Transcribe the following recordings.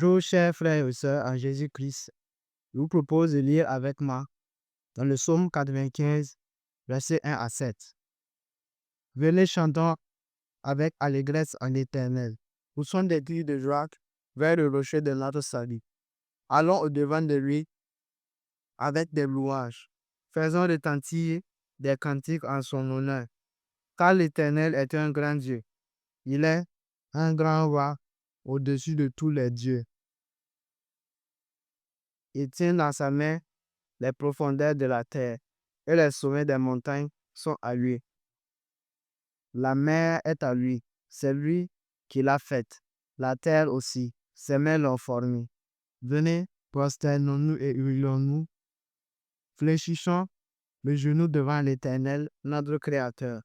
Bonjour, chers frères et sœurs en Jésus-Christ. Je vous propose de lire avec moi dans le psaume 95, versets 1 à 7. Venez, chantons avec allégresse en l'Éternel. Poussons des cris de joie vers le rocher de notre salut. Allons au-devant de lui avec des louanges. Faisons retentir des cantiques en son honneur. Car l'Éternel est un grand Dieu. Il est un grand roi au-dessus de tous les dieux. Il tient dans sa main les profondeurs de la terre et les sommets des montagnes sont à lui. La mer est à lui, c'est lui qui l'a faite. La terre aussi, ses mains l'ont formée. Venez, prosternons-nous et humilions-nous. Fléchissons le genou devant l'Éternel, notre Créateur,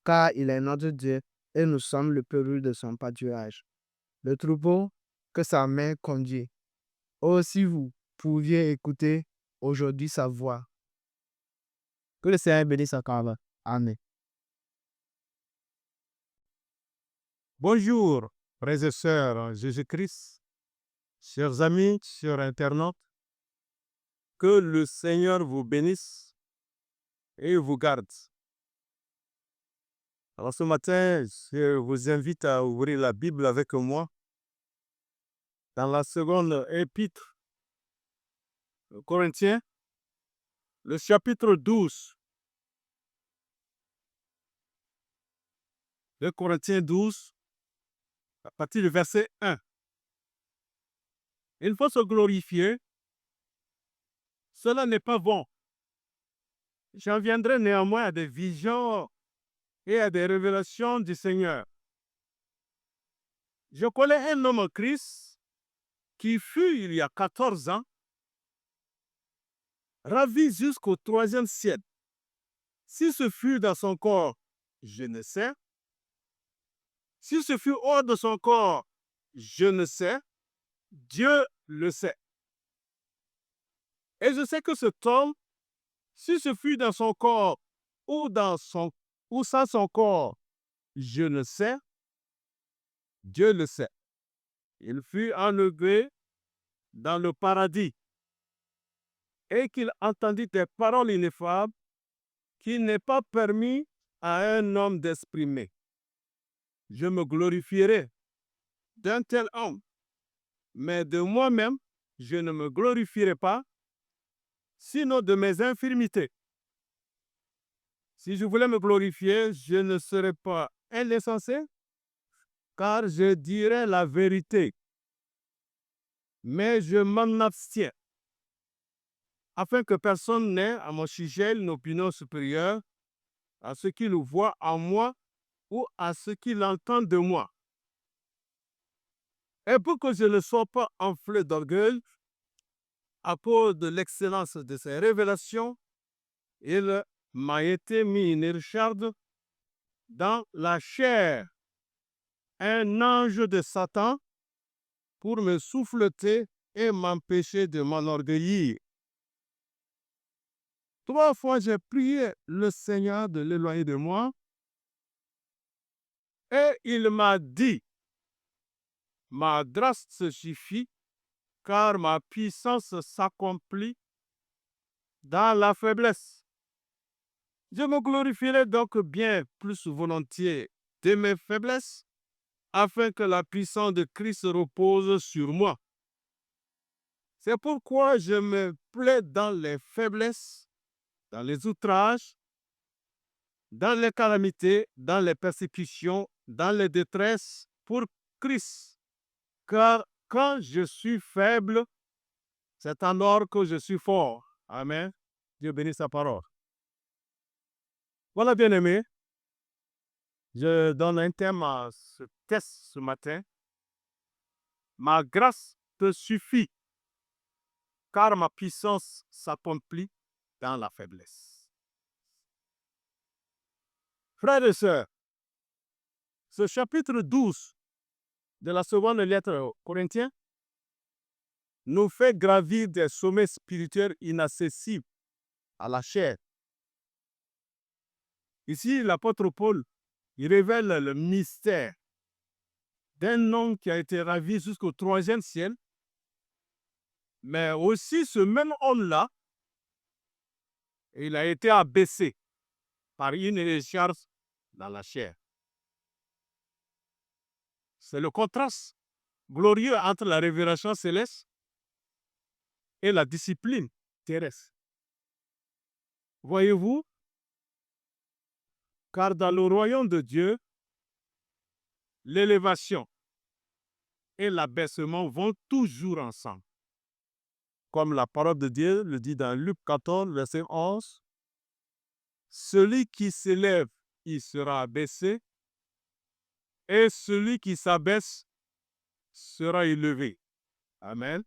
car il est notre Dieu et nous sommes le peuple de son pâturage, le troupeau que sa main conduit. Oh, si vous pouviez écouter aujourd'hui sa voix. Que le Seigneur bénisse encore. Amen. Bonjour, frères et sœurs en Jésus-Christ, chers amis, chers internautes, que le Seigneur vous bénisse et vous garde. Alors ce matin, je vous invite à ouvrir la Bible avec moi dans la seconde épître aux Corinthiens, le chapitre 12. De Corinthiens 12, à partir du verset 1. Il faut se glorifier, cela n'est pas bon. J'en viendrai néanmoins à des visions et à des révélations du Seigneur. Je connais un homme en Christ qui fut, il y a 14 ans, ravi jusqu'au 3e ciel. Si ce fut dans son corps, je ne sais. Si ce fut hors de son corps, je ne sais. Dieu le sait. Et je sais que cet homme, si ce fut dans son corps ou sans son corps, je ne sais. Dieu le sait. Il fut enlevé dans le paradis et qu'il entendit des paroles ineffables qu'il n'est pas permis à un homme d'exprimer. Je me glorifierai d'un tel homme, mais de moi-même, je ne me glorifierai pas, sinon de mes infirmités. Si je voulais me glorifier, je ne serais pas un insensé, car je dirais la vérité, mais je m'en abstiens, afin que personne n'ait à mon sujet une opinion supérieure à ce qu'il voit en moi ou à ce qu'il entend de moi. Et pour que je ne sois pas enflé d'orgueil, à cause de l'excellence de ces révélations, il m'a été mis une écharde dans la chair, un ange de Satan, pour me souffleter et m'empêcher de m'enorgueillir. 3 fois j'ai prié le Seigneur de l'éloigner de moi, et il m'a dit, ma grâce se suffit, car ma puissance s'accomplit dans la faiblesse. Je me glorifierai donc bien plus volontiers de mes faiblesses, afin que la puissance de Christ repose sur moi. C'est pourquoi je me plais dans les faiblesses, dans les outrages, dans les calamités, dans les persécutions, dans les détresses, pour Christ. Car quand je suis faible, c'est alors que je suis fort. Amen. Dieu bénisse sa parole. Voilà, bien-aimés, je donne un thème à ce test ce matin. Ma grâce te suffit, car ma puissance s'accomplit dans la faiblesse. Frères et sœurs, ce chapitre 12 de la seconde lettre aux Corinthiens nous fait gravir des sommets spirituels inaccessibles à la chair. Ici, l'apôtre Paul, il révèle le mystère d'un homme qui a été ravi jusqu'au 3e ciel Mais aussi, ce même homme-là, il a été abaissé par une décharge dans la chair. C'est le contraste glorieux entre la révélation céleste et la discipline terrestre. Voyez-vous, car dans le royaume de Dieu, l'élévation et l'abaissement vont toujours ensemble. Comme la parole de Dieu le dit dans Luc 14, verset 11, « Celui qui s'élève, il sera abaissé, et celui qui s'abaisse sera élevé. » Amen.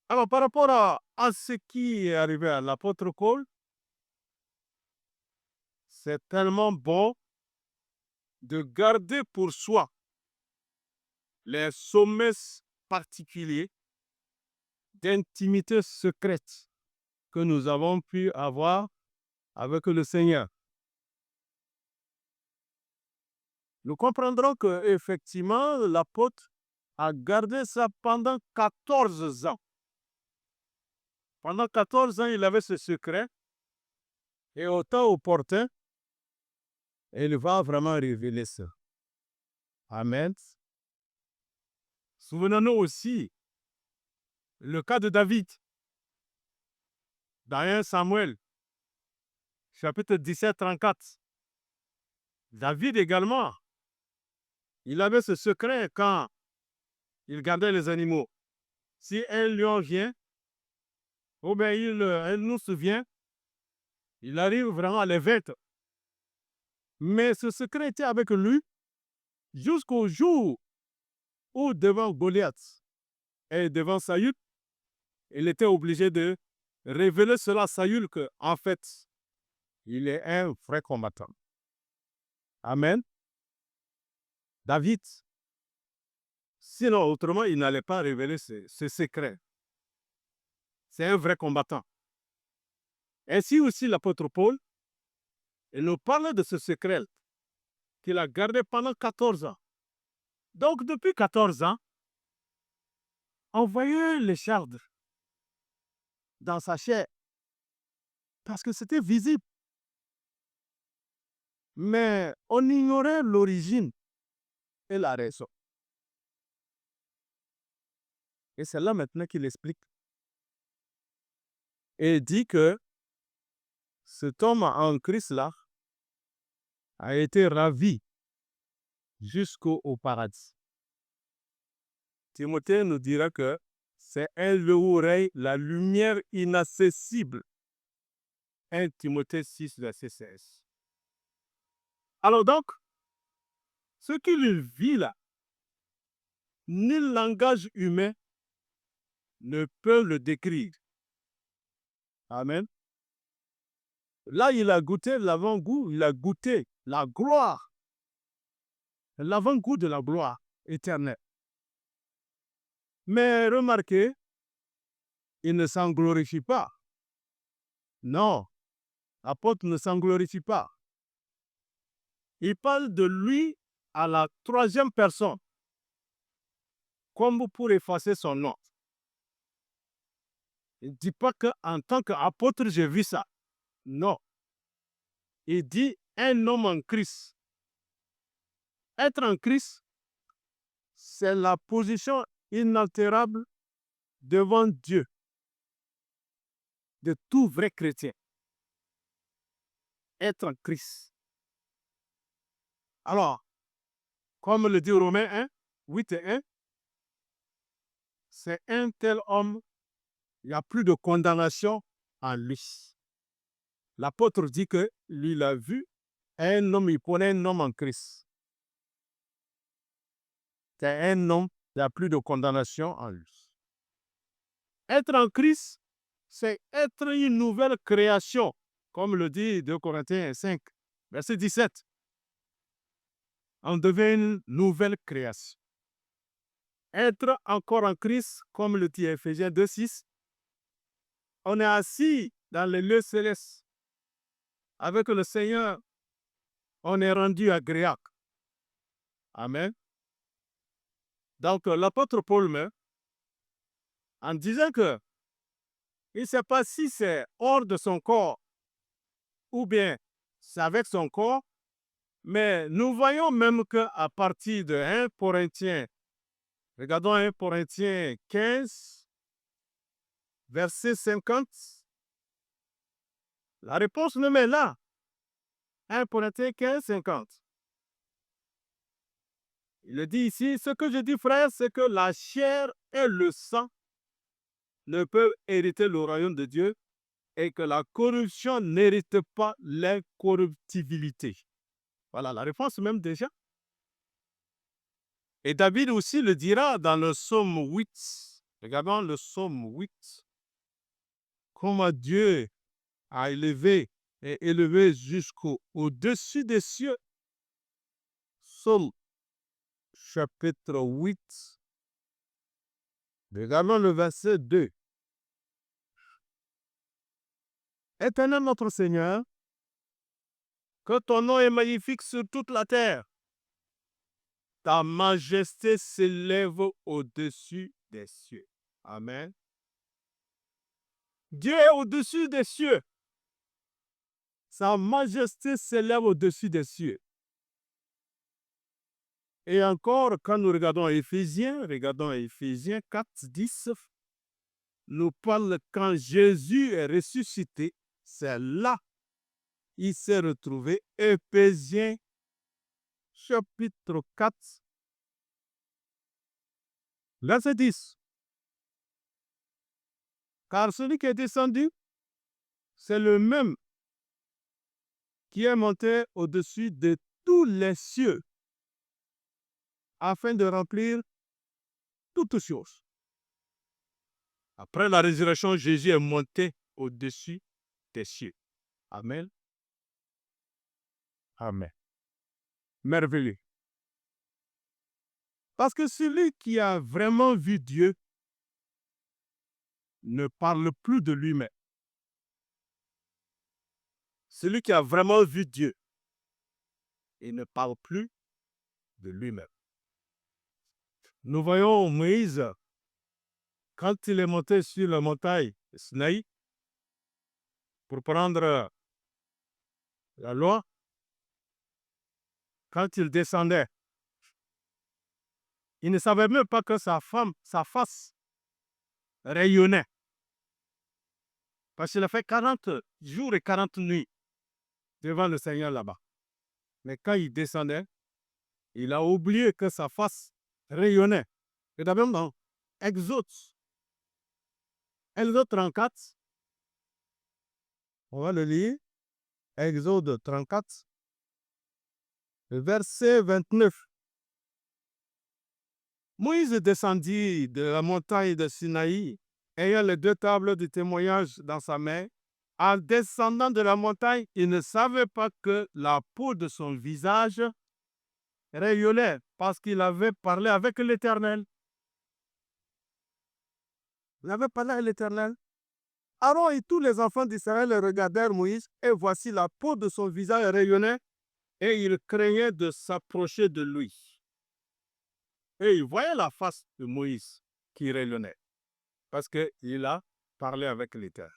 Alors, par rapport à ce qui est arrivé à l'apôtre Paul, c'est tellement bon de garder pour soi les sommets particuliers d'intimité secrète que nous avons pu avoir avec le Seigneur. Nous comprendrons que effectivement l'apôtre a gardé ça pendant 14 ans. Pendant 14 ans, il avait ce secret et au temps opportun, il va vraiment révéler ça. Amen. Souvenons-nous aussi le cas de David. Dans 1 Samuel, chapitre 17, 34. David également, il avait ce secret quand il gardait les animaux. Si un lion vient, oh bien il nous souvient, il arrive vraiment à les vaincre. Mais ce secret était avec lui jusqu'au jour où devant Goliath et devant Saül, il était obligé de révéler cela à Saül que, en fait, il est un vrai combattant. Amen. David, sinon autrement, il n'allait pas révéler ce secret. C'est un vrai combattant. Ainsi aussi l'apôtre Paul, il nous parle de ce secret qu'il a gardé pendant 14 ans. Donc depuis 14 ans, on voyait les chardes dans sa chair parce que c'était visible. Mais on ignorait l'origine et la raison. Et c'est là maintenant qu'il explique. Et il dit que cet homme en Christ-là a été ravi jusqu'au paradis. Timothée nous dira que c'est un l'oreille, la lumière inaccessible. 1 Timothée 6, verset 16. Alors donc, ce qu'il vit là, ni le langage humain ne peut le décrire. Amen. Là, il a goûté l'avant-goût, il a goûté la gloire, l'avant-goût de la gloire éternelle. Mais remarquez, il ne s'en glorifie pas. Non, l'apôtre ne s'en glorifie pas. Il parle de lui à la troisième personne, comme pour effacer son nom. Il ne dit pas qu'en tant qu'apôtre, j'ai vu ça. Non. Il dit un homme en Christ. Être en Christ, c'est la position inaltérable devant Dieu de tout vrai chrétien. Être en Christ. Alors, comme le dit Romains 1, 8 et 1, c'est un tel homme, il n'y a plus de condamnation en lui. L'apôtre dit que lui l'a vu, un homme, il prenait un homme en Christ. C'est un homme, il n'y a plus de condamnation en lui. Être en Christ, c'est être une nouvelle création, comme le dit 2 Corinthiens 5, verset 17. On devient une nouvelle création. Être encore en Christ, comme le dit Éphésiens 2, 6, on est assis dans les lieux célestes. Avec le Seigneur, on est rendu agréable. Amen. Donc, l'apôtre Paul, en disant que il ne sait pas si c'est hors de son corps ou bien c'est avec son corps, mais nous voyons même qu'à partir de 1 Corinthiens, regardons 1 Corinthiens 15, verset 50, la réponse même est là. 1 Corinthiens 15, 50. Il le dit ici, ce que je dis, frère, c'est que la chair et le sang ne peuvent hériter le royaume de Dieu et que la corruption n'hérite pas l'incorruptibilité. Voilà la réponse même déjà. Et David aussi le dira dans le psaume 8. Regardons le psaume 8. Comment Dieu a élevé et élevé jusqu'au-dessus des cieux. Psaume chapitre 8. Regardons le verset 2. Éternel notre Seigneur, que ton nom est magnifique sur toute la terre. Ta majesté s'élève au-dessus des cieux. Amen. Dieu est au-dessus des cieux. Sa majesté s'élève au-dessus des cieux. Et encore, quand nous regardons Éphésiens 4, 10, nous parle quand Jésus est ressuscité, c'est là il s'est retrouvé. Éphésiens chapitre 4, verset 10. Car celui qui est descendu, c'est le même qui est monté au-dessus de tous les cieux afin de remplir toutes choses. Après la résurrection, Jésus est monté au-dessus des cieux. Amen. Amen. Merveilleux. Parce que celui qui a vraiment vu Dieu ne parle plus de lui-même. Celui qui a vraiment vu Dieu, il ne parle plus de lui-même. Nous voyons Moïse, quand il est monté sur la montagne Sinaï pour prendre la loi, quand il descendait, il ne savait même pas que sa face rayonnait. Parce qu'il a fait 40 jours et 40 nuits devant le Seigneur là-bas. Mais quand il descendait, il a oublié que sa face rayonnait. Et d'abord dans Exode 34, on va le lire. Exode 34, verset 29. Moïse descendit de la montagne de Sinaï, ayant les 2 tables de témoignage dans sa main. En descendant de la montagne, il ne savait pas que la peau de son visage rayonnait parce qu'il avait parlé avec l'Éternel. Il avait parlé avec l'Éternel. Aaron et tous les enfants d'Israël regardèrent Moïse et voici la peau de son visage rayonnait et ils craignaient de s'approcher de lui. Et ils voyaient la face de Moïse qui rayonnait parce qu'il a parlé avec l'Éternel.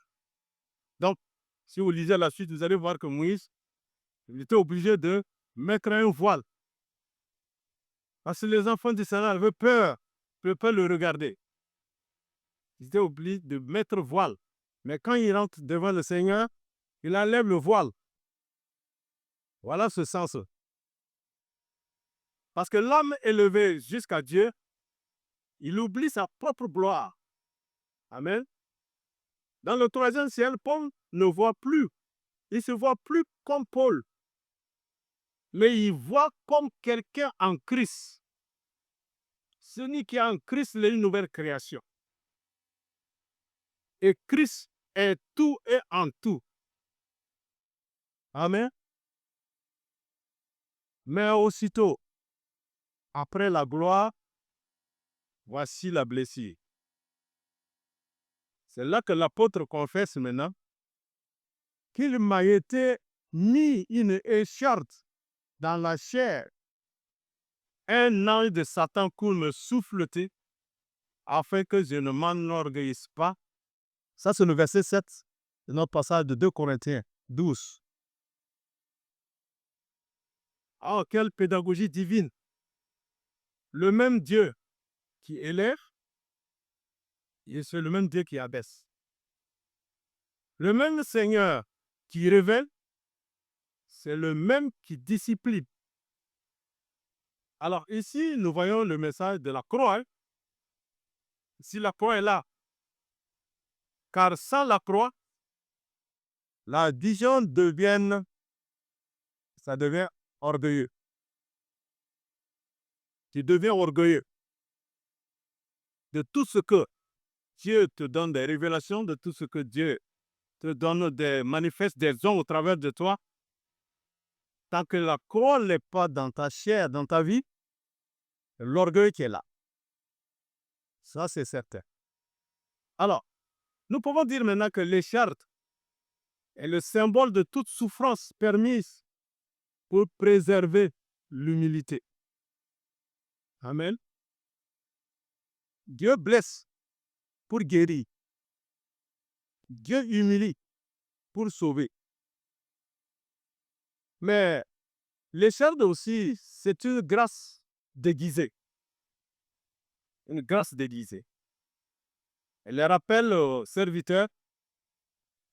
Donc, si vous lisez la suite, vous allez voir que Moïse, il était obligé de mettre un voile. Parce que les enfants d'Israël avaient peur, ne pouvaient pas le regarder. Ils étaient obligés de mettre voile. Mais quand il rentre devant le Seigneur, il enlève le voile. Voilà ce sens. Parce que l'homme élevé jusqu'à Dieu, il oublie sa propre gloire. Amen. Dans le 3e ciel, Paul ne voit plus. Il ne se voit plus comme Paul. Mais il voit comme quelqu'un en Christ. Celui qui est en Christ, il est une nouvelle création. Et Christ est tout et en tout. Amen. Mais aussitôt, après la gloire, voici la blessure. C'est là que l'apôtre confesse maintenant qu'il m'a été mis une écharpe dans la chair. Un ange de Satan court me souffleter afin que je ne m'enorgueillisse pas. Ça, c'est le verset 7 de notre passage de 2 Corinthiens 12. Oh, quelle pédagogie divine! Le même Dieu qui élève, et c'est le même Dieu qui abaisse. Le même Seigneur qui révèle, c'est le même qui discipline. Alors ici, nous voyons le message de la croix. Si la croix est là, car sans la croix, la vision devient orgueilleux. Tu deviens orgueilleux de tout ce que Dieu te donne des révélations, de tout ce que Dieu te donne des manifestes, des dons au travers de toi. Tant que la croix n'est pas dans ta chair, dans ta vie, l'orgueil qui est là. Ça, c'est certain. Alors, nous pouvons dire maintenant que l'écharpe est le symbole de toute souffrance permise pour préserver l'humilité. Amen. Dieu blesse pour guérir. Dieu humilie pour sauver. Mais l'écharpe aussi, c'est une grâce déguisée. Une grâce déguisée. Elle rappelle au serviteur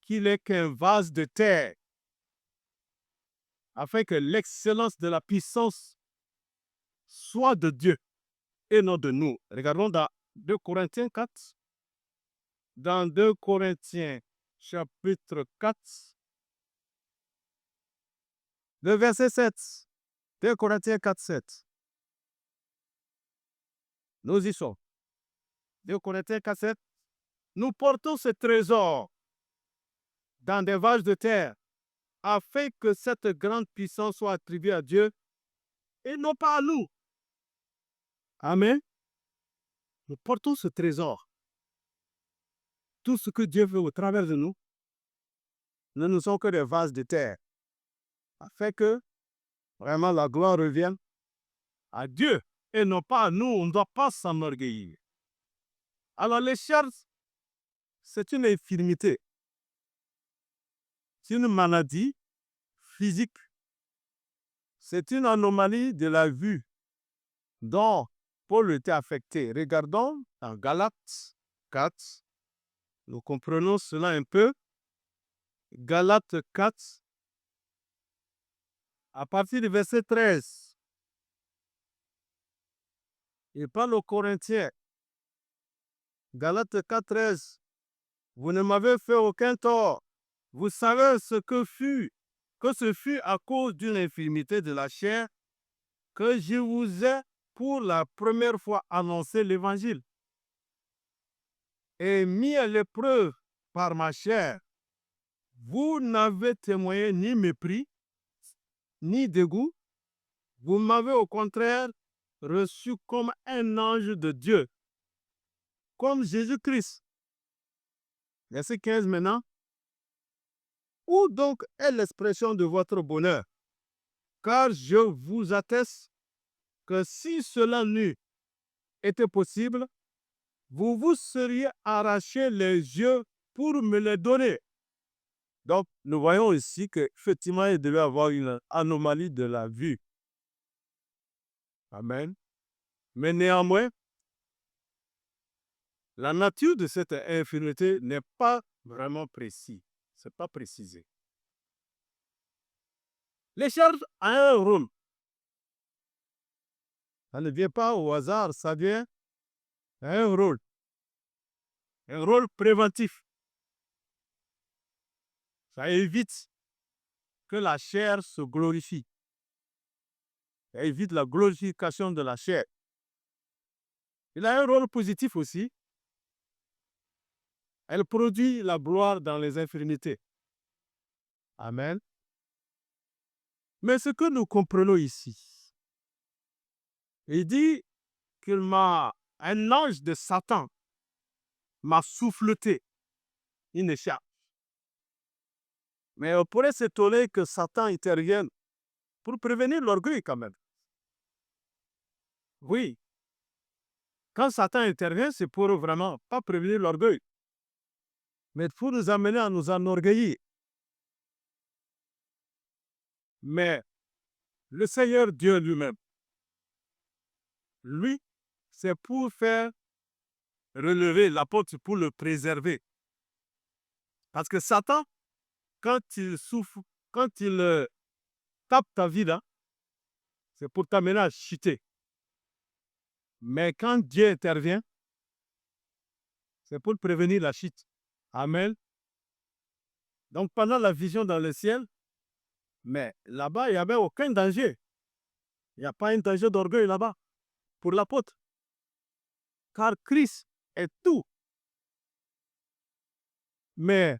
qu'il n'est qu'un vase de terre, afin que l'excellence de la puissance soit de Dieu et non de nous. Regardons dans 2 Corinthiens 4. Dans 2 Corinthiens chapitre 4, le verset 7. 2 Corinthiens 4, 7. Nous y sommes. 2 Corinthiens 4, 7. Nous portons ce trésor dans des vases de terre, afin que cette grande puissance soit attribuée à Dieu et non pas à nous. Amen. Nous portons ce trésor. Tout ce que Dieu veut au travers de nous, nous ne sommes que des vases de terre, afin que vraiment la gloire revienne à Dieu et non pas à nous. On ne doit pas s'enorgueillir. Alors l'écharpe, c'est une infirmité. C'est une maladie physique. C'est une anomalie de la vue dont Paul était affecté. Regardons dans Galates 4. Nous comprenons cela un peu. Galates 4, à partir du verset 13. Il parle aux Corinthiens. Galates 4, 13. Vous ne m'avez fait aucun tort. Vous savez que ce fut à cause d'une infirmité de la chair que je vous ai pour la première fois annoncé l'évangile et mis à l'épreuve par ma chair. Vous n'avez témoigné ni mépris, ni dégoût. Vous m'avez au contraire reçu comme un ange de Dieu, comme Jésus-Christ. Verset 15 maintenant. Où donc est l'expression de votre bonheur? Car je vous atteste que si cela n'eût été possible, vous vous seriez arraché les yeux pour me les donner. Donc, nous voyons ici qu'effectivement, il devait avoir une anomalie de la vue. Amen. Mais néanmoins, la nature de cette infirmité n'est pas vraiment précise. Ce n'est pas précisé. L'écharpe a un rôle. Ça ne vient pas au hasard, ça vient à un rôle. Un rôle préventif. Ça évite que la chair se glorifie. Ça évite la glorification de la chair. Il a un rôle positif aussi. Elle produit la gloire dans les infirmités. Amen. Mais ce que nous comprenons ici, il dit un ange de Satan m'a souffleté une écharpe. Mais on pourrait s'étonner que Satan intervienne pour prévenir l'orgueil quand même. Oui. Quand Satan intervient, c'est pour vraiment pas prévenir l'orgueil, mais pour nous amener à nous enorgueillir. Mais le Seigneur Dieu lui-même, lui, c'est pour faire relever l'apôtre, pour le préserver. Parce que Satan, quand il souffre, quand il tape ta vie là, c'est pour t'amener à chuter. Mais quand Dieu intervient, c'est pour prévenir la chute. Amen. Donc pendant la vision dans le ciel, mais là-bas, il n'y avait aucun danger. Il n'y a pas un danger d'orgueil là-bas pour l'apôtre. Car Christ est tout. Mais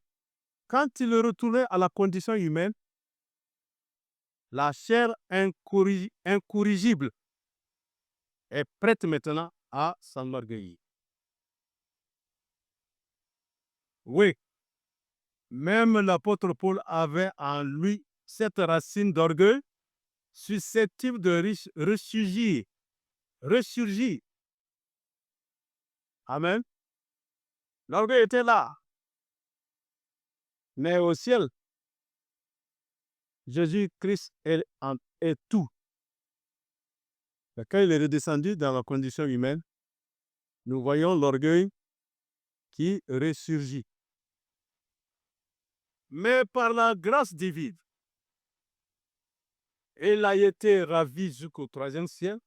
quand il retournait à la condition humaine, la chair incorrigible est prête maintenant à s'enorgueillir. Oui, même l'apôtre Paul avait en lui cette racine d'orgueil susceptible de ressurgir. Amen. L'orgueil était là. Mais au ciel, Jésus-Christ est tout. Mais quand il est redescendu dans la condition humaine, nous voyons l'orgueil qui ressurgit. Mais par la grâce divine, il a été ravi jusqu'au 3e ciel.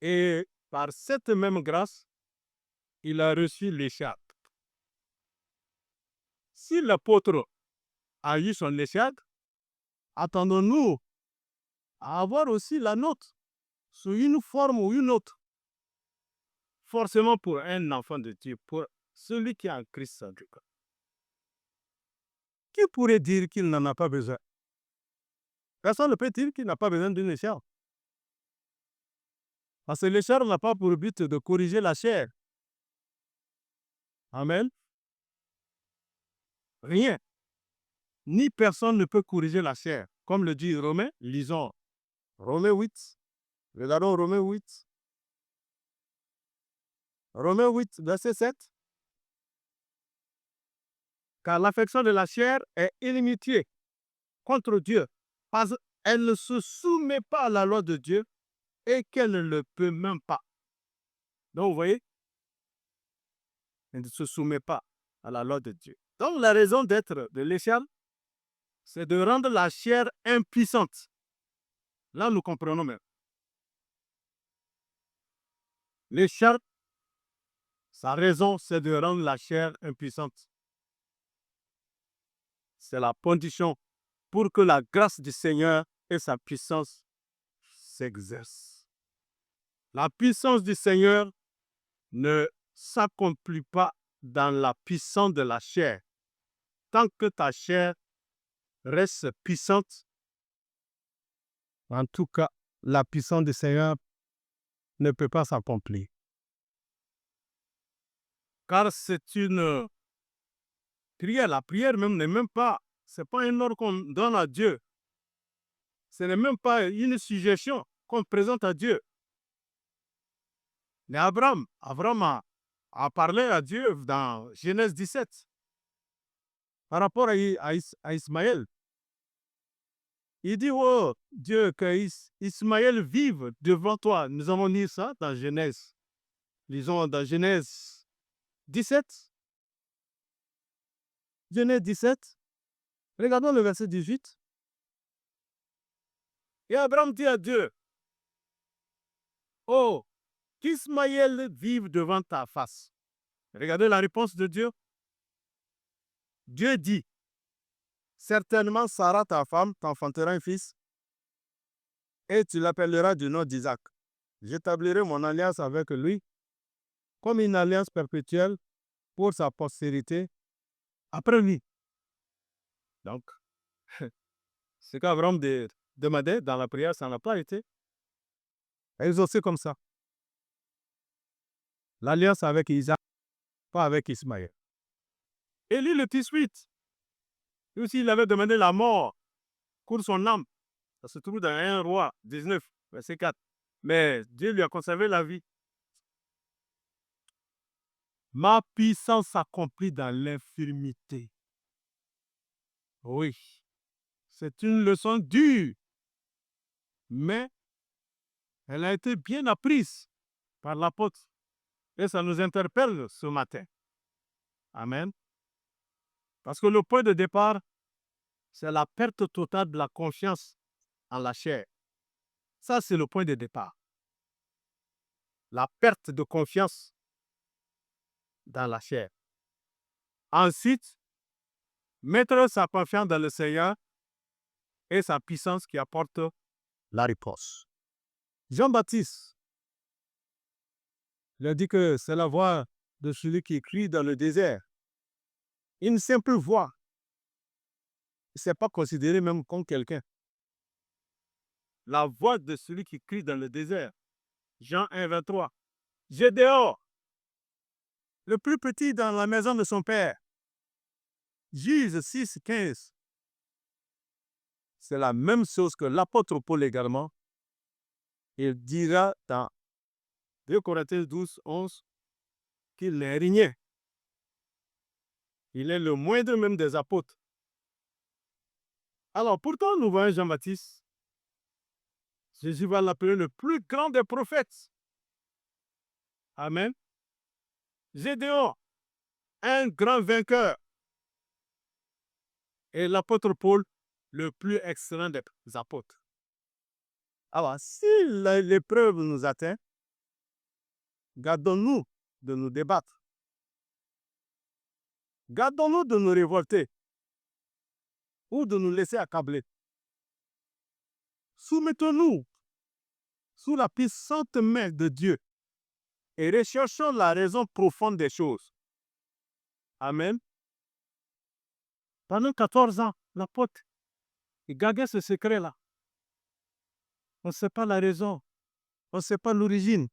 Et par cette même grâce, il a reçu l'écharpe. Si l'apôtre a eu son écharpe, attendons-nous à avoir aussi la nôtre, sous une forme ou une autre. Forcément pour un enfant de Dieu, pour celui qui est en Christ en tout cas. Qui pourrait dire qu'il n'en a pas besoin? Personne ne peut dire qu'il n'a pas besoin d'une écharpe. Parce que l'écharpe n'a pas pour but de corriger la chair. Amen. Rien. Ni personne ne peut corriger la chair. Comme le dit Romain, lisons Romains 8. Regardons Romains 8. Romains 8, verset 7. Car l'affection de la chair est inimitié contre Dieu, parce qu'elle ne se soumet pas à la loi de Dieu et qu'elle ne le peut même pas. Donc, vous voyez, elle ne se soumet pas à la loi de Dieu. Donc, la raison d'être de l'écharpe, c'est de rendre la chair impuissante. Là, nous comprenons même. L'écharpe, sa raison, c'est de rendre la chair impuissante. C'est la condition pour que la grâce du Seigneur et sa puissance s'exercent. La puissance du Seigneur ne s'accomplit pas dans la puissance de la chair. Tant que ta chair reste puissante, en tout cas, la puissance du Seigneur ne peut pas s'accomplir. Car c'est une prière. La prière même n'est même pas, c'est pas un ordre qu'on donne à Dieu. Ce n'est même pas une suggestion qu'on présente à Dieu. Mais Abraham a parlé à Dieu dans Genèse 17 par rapport à Ismaël. Il dit, oh Dieu, que Ismaël vive devant toi. Nous avons lu ça dans Genèse. Lisons dans Genèse 17. Genèse 17. Regardons le verset 18. Et Abraham dit à Dieu, oh, qu'Ismaël vive devant ta face. Regardez la réponse de Dieu. Dieu dit, certainement Sarah, ta femme, t'enfantera un fils, et tu l'appelleras du nom d'Isaac. J'établirai mon alliance avec lui comme une alliance perpétuelle pour sa postérité après lui. Donc, ce qu'Abraham demandait dans la prière, ça n'a pas été exaucé comme ça. L'alliance avec Isaac, pas avec Ismaël. Élie le Tishbite, lui aussi, il avait demandé la mort pour son âme. Ça se trouve dans 1 Roi 19, verset 4. Mais Dieu lui a conservé la vie. Ma puissance s'accomplit dans l'infirmité. Oui, c'est une leçon dure, mais elle a été bien apprise par l'apôtre. Et ça nous interpelle ce matin. Amen. Parce que le point de départ, c'est la perte totale de la confiance en la chair. Ça, c'est le point de départ. La perte de confiance dans la chair. Ensuite, mettre sa confiance dans le Seigneur et sa puissance qui apporte la réponse. Jean-Baptiste, il a dit que c'est la voix de celui qui crie dans le désert. Une simple voix. Il ne s'est pas considéré même comme quelqu'un. La voix de celui qui crie dans le désert. Jean 1, 23. Gédéon, le plus petit dans la maison de son père. Juge 6, 15. C'est la même chose que l'apôtre Paul également. Il dira dans 2 Corinthiens 12, 11 qu'il n'est rien. Il est le moindre même des apôtres. Alors pourtant, nous voyons Jean-Baptiste. Jésus va l'appeler le plus grand des prophètes. Amen. Gédéon, un grand vainqueur. Et l'apôtre Paul, le plus excellent des apôtres. Alors, si l'épreuve nous atteint, gardons-nous de nous débattre. Gardons-nous de nous révolter ou de nous laisser accabler. Soumettons-nous sous la puissante main de Dieu et recherchons la raison profonde des choses. Amen. Pendant 14 ans, l'apôtre, il gardait ce secret-là. On ne sait pas la raison, on ne sait pas l'origine.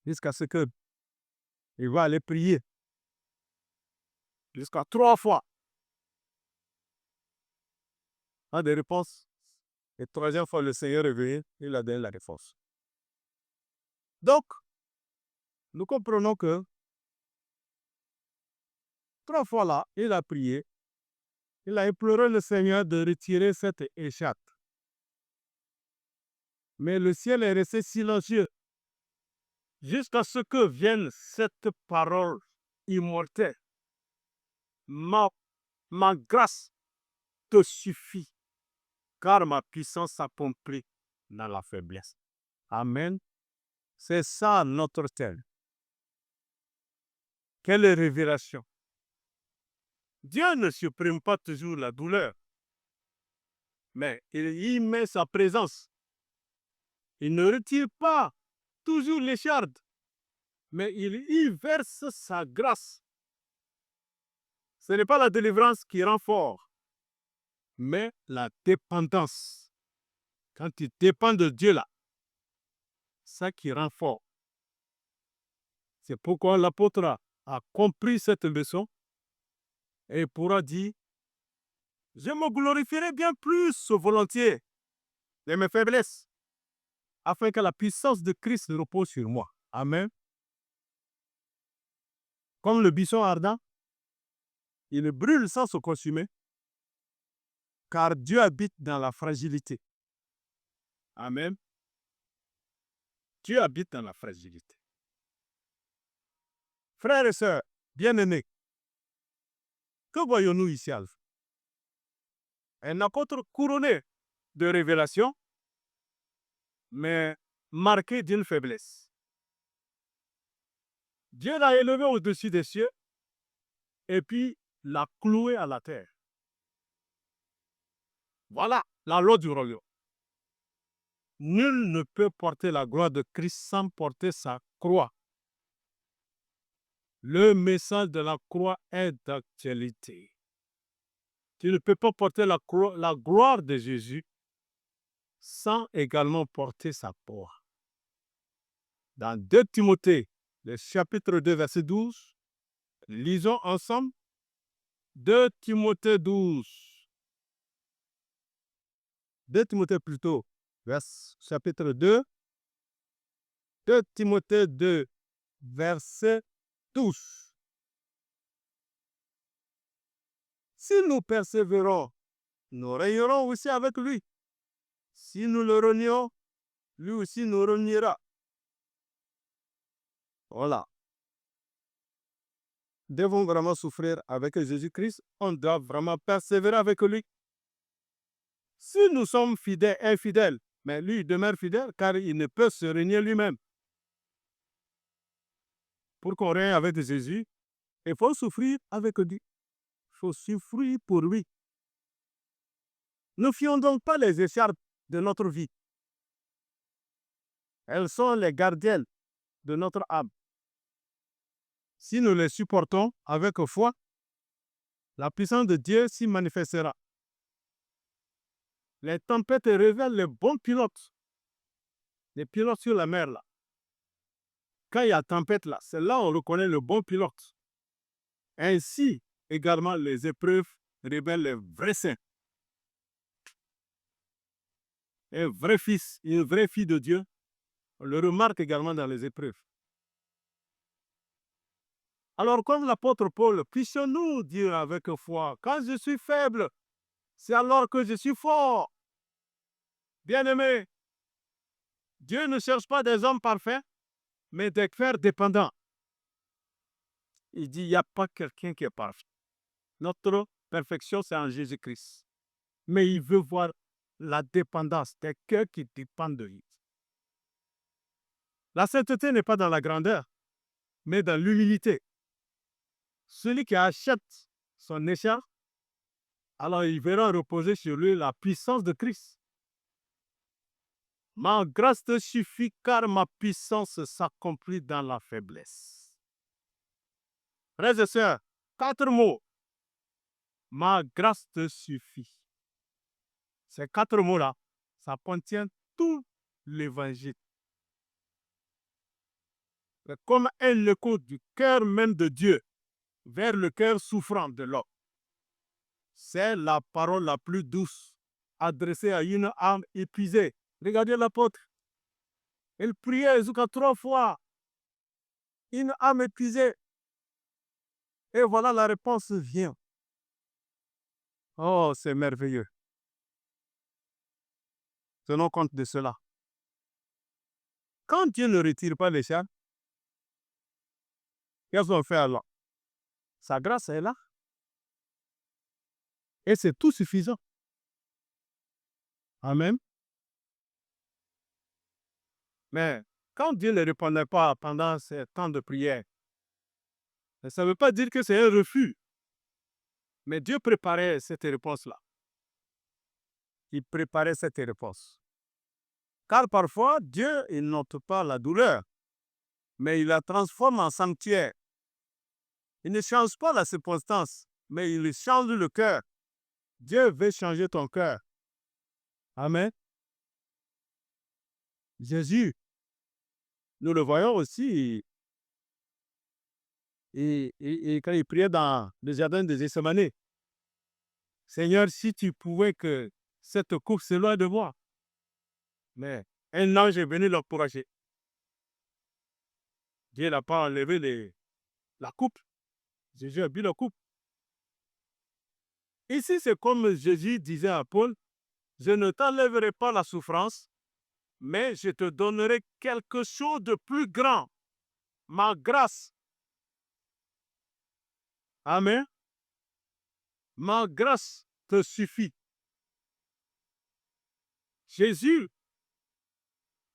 Jusqu'à ce que il va aller prier. Jusqu'à 3 fois. Un des réponses. Et 3e fois, le Seigneur est venu, il a donné la réponse. Donc, nous comprenons que 3 fois là, il a prié, il a imploré le Seigneur de retirer cette écharpe. Mais le ciel est resté silencieux jusqu'à ce que vienne cette parole immortelle. Ma grâce te suffit, car ma puissance s'accomplit dans la faiblesse. Amen. C'est ça notre thème. Quelle révélation! Dieu ne supprime pas toujours la douleur, mais il y met sa présence. Il ne retire pas toujours l'écharde, mais il y verse sa grâce. Ce n'est pas la délivrance qui rend fort, mais la dépendance. Quand tu dépends de Dieu là, ça qui rend fort. C'est pourquoi l'apôtre a compris cette leçon et pourra dire, je me glorifierai bien plus volontiers de mes faiblesses, afin que la puissance de Christ repose sur moi. Amen. Comme le buisson ardent, il brûle sans se consumer, car Dieu habite dans la fragilité. Amen. Dieu habite dans la fragilité. Frères et sœurs, bien-aimés, que voyons-nous ici, Alpha? Un apôtre couronné de révélation, mais marqué d'une faiblesse. Dieu l'a élevé au-dessus des cieux et puis l'a cloué à la terre. Voilà la loi du royaume. Nul ne peut porter la gloire de Christ sans porter sa croix. Le message de la croix est d'actualité. Tu ne peux pas porter la gloire de Jésus sans également porter sa croix. Dans 2 Timothée, le chapitre 2, verset 12, lisons ensemble 2 Timothée 12. 2 Timothée plutôt, chapitre 2. 2 Timothée 2, verset 12. Si nous persévérons, nous régnerons aussi avec lui. Si nous le renions, lui aussi nous reniera. Voilà. Devons vraiment souffrir avec Jésus-Christ. On doit vraiment persévérer avec lui. Si nous sommes fidèles, infidèles, mais lui il demeure fidèle car il ne peut se renier lui-même. Pour qu'on règne avec Jésus, il faut souffrir avec lui. Il faut souffrir pour lui. Ne fions donc pas les écharpes de notre vie. Elles sont les gardiennes de notre âme. Si nous les supportons avec foi, la puissance de Dieu s'y manifestera. Les tempêtes révèlent les bons pilotes. Les pilotes sur la mer, là. Quand il y a tempête, là, c'est là on reconnaît le bon pilote. Ainsi, également, les épreuves révèlent les vrais saints. Un vrai fils, une vraie fille de Dieu, on le remarque également dans les épreuves. Alors, comme l'apôtre Paul, puissions-nous dire avec foi, quand je suis faible, c'est alors que je suis fort. Bien-aimés, Dieu ne cherche pas des hommes parfaits, mais des cœurs dépendants. Il dit, il n'y a pas quelqu'un qui est parfait. Notre perfection, c'est en Jésus-Christ. Mais il veut voir la dépendance des cœurs qui dépendent de lui. La sainteté n'est pas dans la grandeur, mais dans l'humilité. Celui qui achète son écharpe, alors il verra reposer sur lui la puissance de Christ. Ma grâce te suffit car ma puissance s'accomplit dans la faiblesse. Frères et sœurs, 4 mots. Ma grâce te suffit. Ces 4 mots-là, ça contient tout l'évangile. C'est comme un écho du cœur même de Dieu vers le cœur souffrant de l'homme. C'est la parole la plus douce adressée à une âme épuisée. Regardez l'apôtre. Il priait jusqu'à 3 fois. Une âme épuisée. Et voilà la réponse vient. Oh, c'est merveilleux. Tenons compte de cela. Quand Dieu ne retire pas les charges, qu'est-ce qu'on fait alors? Sa grâce est là. Et c'est tout suffisant. Amen. Mais quand Dieu ne répondait pas pendant ces temps de prière, ça ne veut pas dire que c'est un refus. Mais Dieu préparait cette réponse-là. Il préparait cette réponse. Car parfois, Dieu, il n'ôte pas la douleur, mais il la transforme en sanctuaire. Il ne change pas la circonstance, mais il change le cœur. Dieu veut changer ton cœur. Amen. Jésus, nous le voyons aussi, et quand il priait dans le jardin de Gethsémani, Seigneur, si tu pouvais que cette coupe s'éloigne de moi. Mais un ange est venu l'encourager. Dieu n'a pas enlevé la coupe. Jésus a bu la coupe. Ici, c'est comme Jésus disait à Paul, je ne t'enlèverai pas la souffrance, mais je te donnerai quelque chose de plus grand, ma grâce. Amen. Ma grâce te suffit. Jésus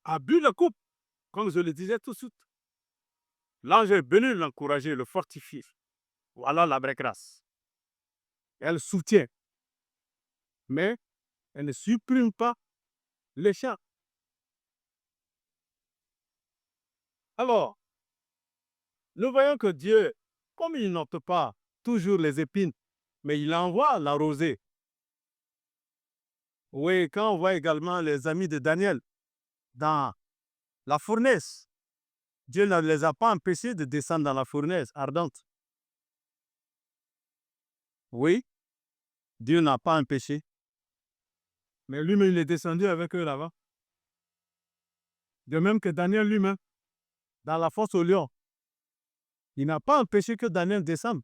a bu la coupe, comme je le disais tout de suite. L'ange est venu l'encourager, le fortifier. Voilà la vraie grâce. Elle soutient, mais elle ne supprime pas les charges. Alors, nous voyons que Dieu, comme il n'ôte pas toujours les épines, mais il envoie la rosée. Oui, quand on voit également les amis de Daniel dans la fournaise, Dieu ne les a pas empêchés de descendre dans la fournaise ardente. Oui, Dieu n'a pas empêché. Mais lui-même, il est descendu avec eux là-bas. De même que Daniel lui-même, dans la fosse au lion, Il n'a pas empêché que Daniel descende.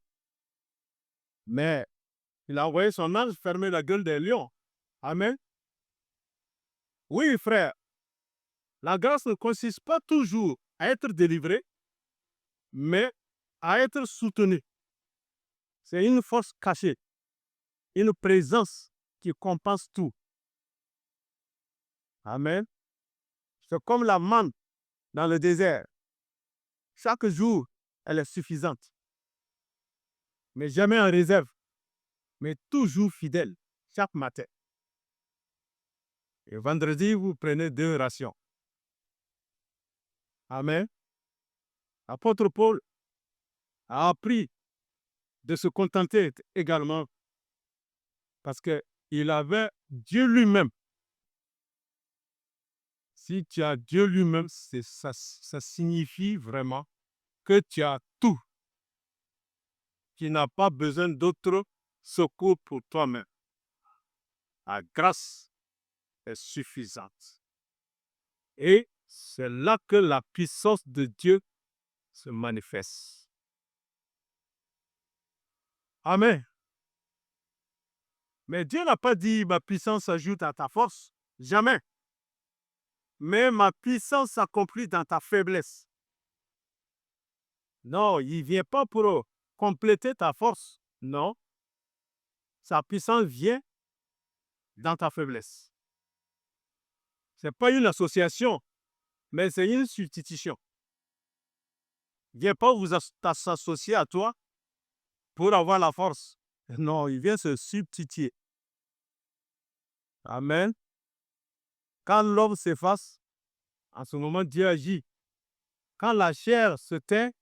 Mais il a envoyé son ange fermer la gueule des lions. Amen. Oui, frère. La grâce ne consiste pas toujours à être délivré, mais à être soutenu. C'est une force cachée, une présence qui compense tout. Amen. C'est comme la manne dans le désert. Chaque jour, elle est suffisante. Mais jamais en réserve, mais toujours fidèle, chaque matin. Et vendredi, vous prenez 2 rations. Amen. L'apôtre Paul a appris de se contenter également parce qu'il avait Dieu lui-même. Si tu as Dieu lui-même, ça signifie vraiment que tu as tout. Tu n'as pas besoin d'autre secours pour toi-même. La grâce est suffisante. Et c'est là que la puissance de Dieu se manifeste. Amen. Mais Dieu n'a pas dit ma puissance s'ajoute à ta force. Jamais. Mais ma puissance s'accomplit dans ta faiblesse. Non, il ne vient pas pour compléter ta force. Non. Sa puissance vient dans ta faiblesse. Ce n'est pas une association, mais c'est une substitution. Il ne vient pas vous s'associer à toi pour avoir la force. Non, il vient se substituer. Amen. Quand l'homme s'efface, en ce moment, Dieu agit. Quand la chair se tait,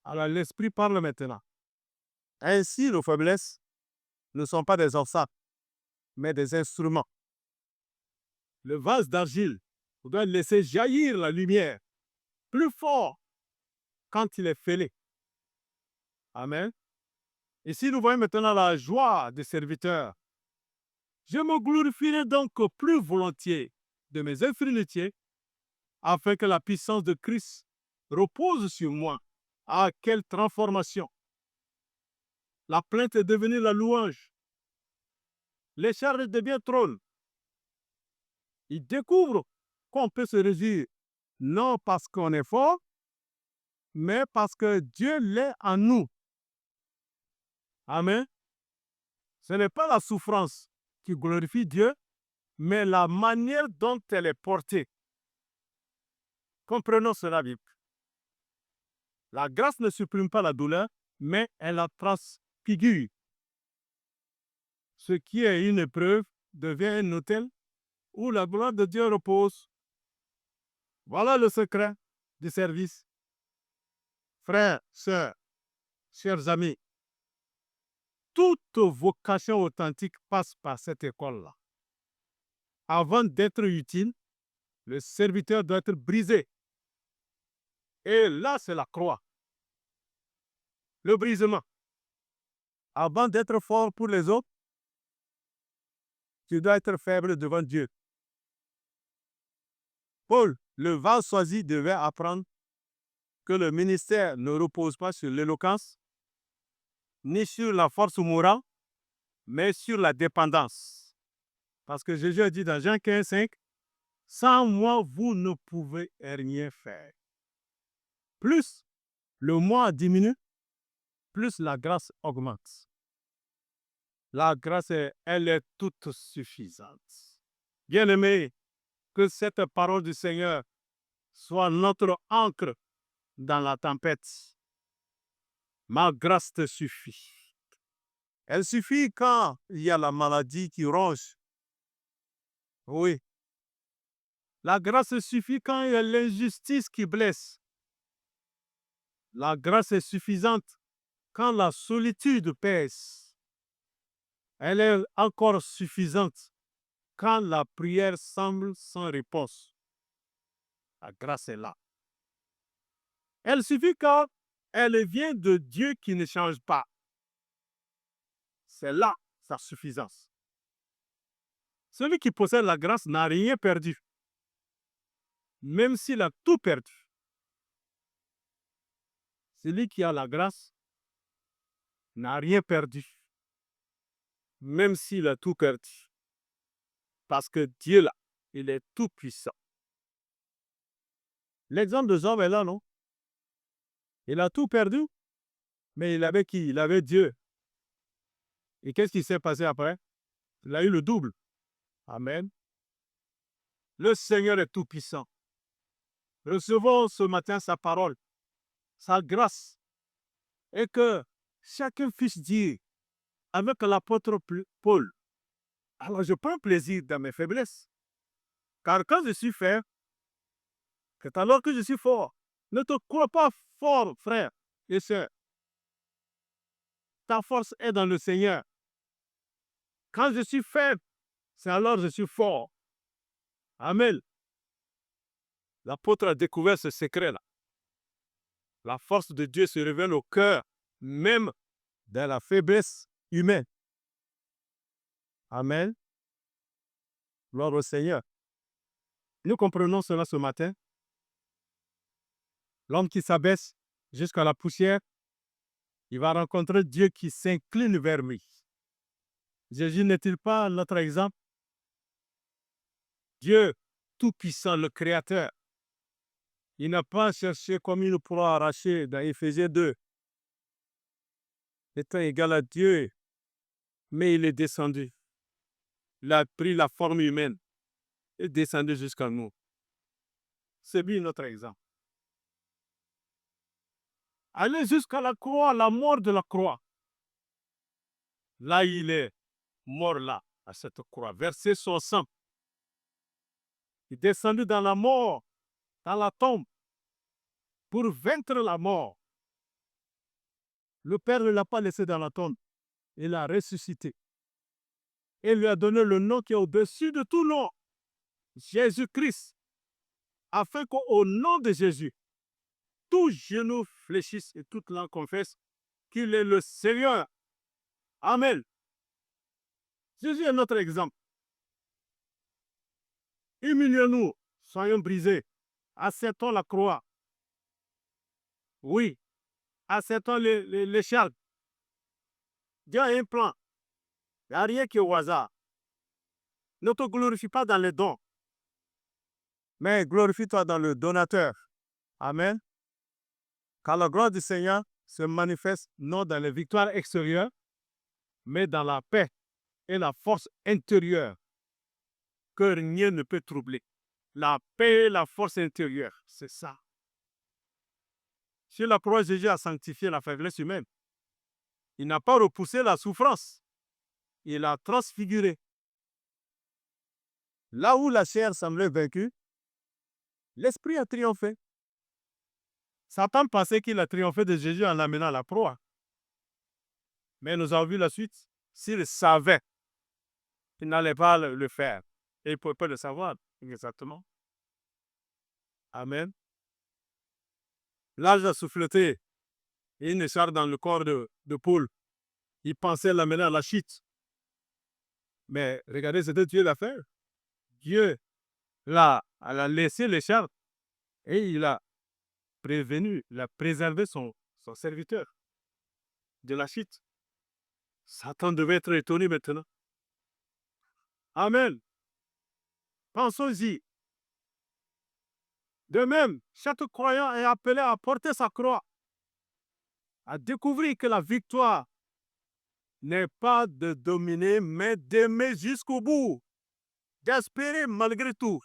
alors l'esprit parle maintenant. Ainsi, nos faiblesses ne sont pas des obstacles, mais des instruments. Le vase d'argile doit laisser jaillir la lumière plus fort quand il est fêlé. Amen. Ici, nous voyons maintenant la joie des serviteurs. Je me glorifierai donc plus volontiers de mes infirmités, afin que la puissance de Christ repose sur moi. Ah, quelle transformation! La plainte est devenue la louange. Les charges deviennent trône. Il découvre qu'on peut se réjouir, non parce qu'on est fort, mais parce que Dieu l'est en nous. Amen. Ce n'est pas la souffrance qui glorifie Dieu, mais la manière dont elle est portée. Comprenons cela, Bible. La grâce ne supprime pas la douleur, mais elle la transfigure. Ce qui est une épreuve devient un autel où la gloire de Dieu repose. Voilà le secret du service. Frères, sœurs, chers amis, toute vocation authentique passe par cette école-là. Avant d'être utile, le serviteur doit être brisé. Et là, c'est la croix. Le brisement. Avant d'être fort pour les autres, tu dois être faible devant Dieu. Paul, le vase choisi, devait apprendre que le ministère ne repose pas sur l'éloquence, ni sur la force morale, mais sur la dépendance. Parce que Jésus a dit dans Jean 15, 5, « Sans moi, vous ne pouvez rien faire. » Plus le moi diminue, plus la grâce augmente. La grâce, elle est toute suffisante. Bien-aimés, que cette parole du Seigneur soit notre ancre dans la tempête. Ma grâce te suffit. Elle suffit quand il y a la maladie qui ronge. Oui. La grâce suffit quand il y a l'injustice qui blesse. La grâce est suffisante quand la solitude pèse. Elle est encore suffisante quand la prière semble sans réponse. La grâce est là. Elle suffit quand elle vient de Dieu qui ne change pas. C'est là sa suffisance. Celui qui possède la grâce n'a rien perdu, même s'il a tout perdu. Celui qui a la grâce n'a rien perdu, même s'il a tout perdu. Parce que Dieu, là, il est tout puissant. L'exemple de Job est là, non? Il a tout perdu, mais il avait qui? Il avait Dieu. Et qu'est-ce qui s'est passé après? Il a eu le double. Amen. Le Seigneur est tout puissant. Recevons ce matin sa parole, sa grâce, et que chacun puisse dire avec l'apôtre Paul, alors je prends plaisir dans mes faiblesses, car quand je suis faible, c'est alors que je suis fort. Ne te crois pas fort, frère et sœur. Ta force est dans le Seigneur. Quand je suis faible, c'est alors que je suis fort. Amen. L'apôtre a découvert ce secret-là. La force de Dieu se révèle au cœur, même dans la faiblesse humaine. Amen. Gloire au Seigneur. Nous comprenons cela ce matin. L'homme qui s'abaisse jusqu'à la poussière, il va rencontrer Dieu qui s'incline vers lui. Jésus n'est-il pas notre exemple? Dieu tout-puissant, le Créateur, il n'a pas cherché comme il pourra arracher dans Éphésiens 2, étant égal à Dieu, mais il est descendu. Il a pris la forme humaine et descendu jusqu'à nous. C'est lui notre exemple. Aller jusqu'à la croix, la mort de la croix. Là, il est mort là, à cette croix, versé son sang. Il est descendu dans la mort, dans la tombe, pour vaincre la mort. Le Père ne l'a pas laissé dans la tombe. Il l'a ressuscité. Et lui a donné le nom qui est au-dessus de tout nom, Jésus-Christ, afin qu'au nom de Jésus, tout genou fléchisse et toute langue confesse qu'il est le Seigneur. Amen. Jésus est notre exemple. Humilions-nous, soyons brisés, acceptons la croix. Oui, acceptons l'écharpe. Dieu a un plan. Il n'y a rien qui est au hasard. Ne te glorifie pas dans les dons, mais glorifie-toi dans le donateur. Amen. Car la gloire du Seigneur se manifeste non dans les victoires extérieures, mais dans la paix et la force intérieure que rien ne peut troubler. La paix et la force intérieure, c'est ça. Sur la croix, Jésus a sanctifié la faiblesse humaine. Il n'a pas repoussé la souffrance. Il l'a transfigurée. Là où la chair semblait vaincue, l'esprit a triomphé. Satan pensait qu'il a triomphé de Jésus en l'amenant à la proie. Mais nous avons vu la suite. S'il savait, il n'allait pas le faire. Et il ne pouvait pas le savoir exactement. Amen. L'âge a souffleté. Et il ne sort dans le corps de Paul. Il pensait l'amener à la chute. Mais regardez ce que Dieu l'a fait. Dieu l'a laissé l'écharpe et il a prévenu, il a préservé son serviteur de la chute. Satan devait être étonné maintenant. Amen. Pensons-y. De même, chaque croyant est appelé à porter sa croix, à découvrir que la victoire n'est pas de dominer, mais d'aimer jusqu'au bout, d'espérer malgré tout,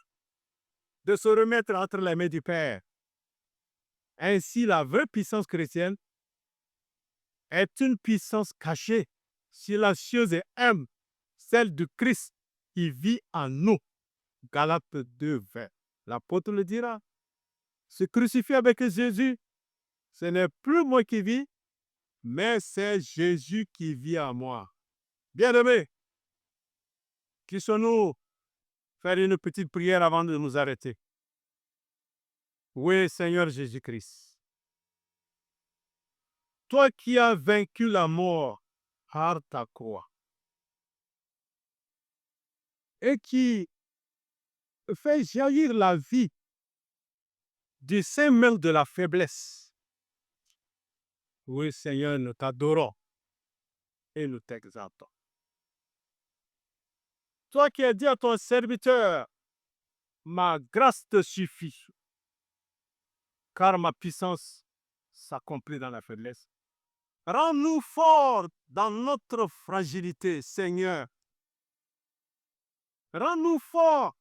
de se remettre entre les mains du Père. Ainsi, la vraie puissance chrétienne est une puissance cachée, silencieuse et humble, celle du Christ qui vit en nous. Galates 2, 20. L'apôtre le dira. Se crucifier avec Jésus, ce n'est plus moi qui vis, mais c'est Jésus qui vit en moi. Bien-aimés, puissions-nous faire une petite prière avant de nous arrêter. Oui, Seigneur Jésus-Christ, toi qui as vaincu la mort par ta croix et qui fais jaillir la vie du sein même de la faiblesse, Oui, Seigneur, nous t'adorons et nous t'exaltons. Toi qui as dit à ton serviteur, ma grâce te suffit, car ma puissance s'accomplit dans la faiblesse. Rends-nous forts dans notre fragilité, Seigneur. Rends-nous forts.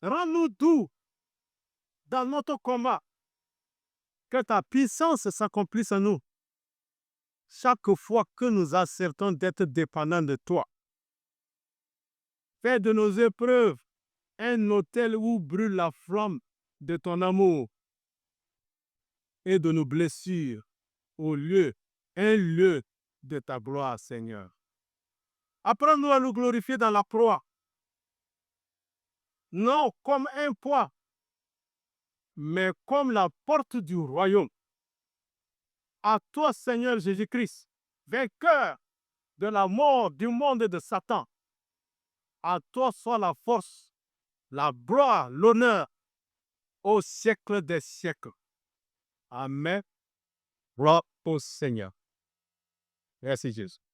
Rends-nous doux dans notre combat. Que ta puissance s'accomplisse en nous. Chaque fois que nous acceptons d'être dépendants de toi. Fais de nos épreuves un autel où brûle la flamme de ton amour et de nos blessures un lieu de ta gloire, Seigneur. Apprends-nous à nous glorifier dans la proie, non comme un poids, mais comme la porte du royaume. À toi, Seigneur Jésus-Christ, vainqueur de la mort, du monde et de Satan. À toi soit la force, la gloire, l'honneur au siècle des siècles. Amen. Gloire au Seigneur. Merci Jésus.